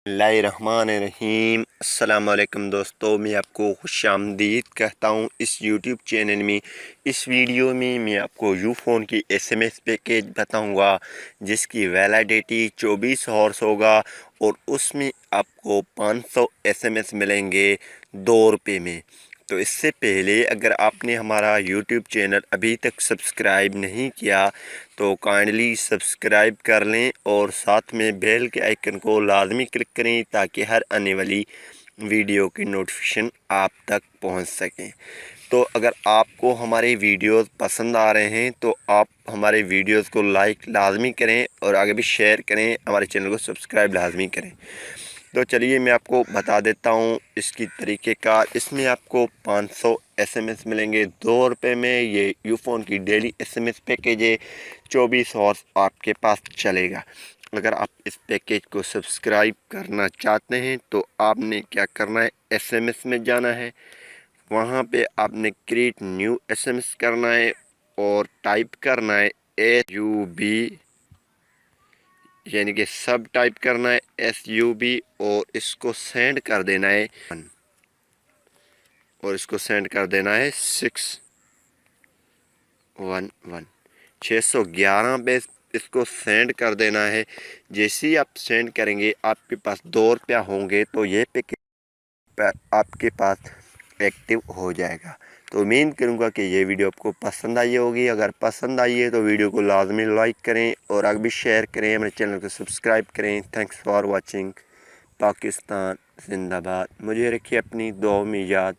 बिस्मिल्लाहिर्रहमानिर्रहीम। अस्सलाम वालेकुम दोस्तों, मैं आपको खुश आमदीद कहता हूँ इस यूट्यूब चैनल में। इस वीडियो में मैं आपको यूफोन की SMS पैकेज बताऊँगा जिसकी वैलिडिटी 24 हॉर्स होगा और उसमें आपको 500 SMS मिलेंगे 2 रुपये में। तो इससे पहले अगर आपने हमारा यूट्यूब चैनल अभी तक सब्सक्राइब नहीं किया तो काइंडली सब्सक्राइब कर लें और साथ में बेल के आइकन को लाजमी क्लिक करें ताकि हर आने वाली वीडियो की नोटिफिकेशन आप तक पहुंच सकें। तो अगर आपको हमारे वीडियोस पसंद आ रहे हैं तो आप हमारे वीडियोस को लाइक लाजमी करें और आगे भी शेयर करें, हमारे चैनल को सब्सक्राइब लाजमी करें। तो चलिए मैं आपको बता देता हूँ इसकी तरीक़ेकार। इसमें आपको 500 SMS मिलेंगे 2 रुपये में। ये यूफोन की डेली SMS पैकेज है, 24 हॉर्स आपके पास चलेगा। अगर आप इस पैकेज को सब्सक्राइब करना चाहते हैं तो आपने क्या करना है, SMS में जाना है, वहाँ पे आपने क्रिएट न्यू SMS करना है और टाइप करना है SUB, यानी कि सब टाइप करना है SUB और इसको सेंड कर देना है और इसको सेंड कर देना है 611 पे इसको सेंड कर देना है। जैसे ही आप सेंड करेंगे आपके पास 2 रुपया होंगे तो ये पैकेज आपके पास एक्टिव हो जाएगा। तो उम्मीद करूँगा कि ये वीडियो आपको पसंद आई होगी। अगर पसंद आई है तो वीडियो को लाजमी लाइक करें और आगे भी शेयर करें, हमारे चैनल को सब्सक्राइब करें। Thanks for watching. पाकिस्तान जिंदाबाद। मुझे रखिए अपनी दुआओं में याद।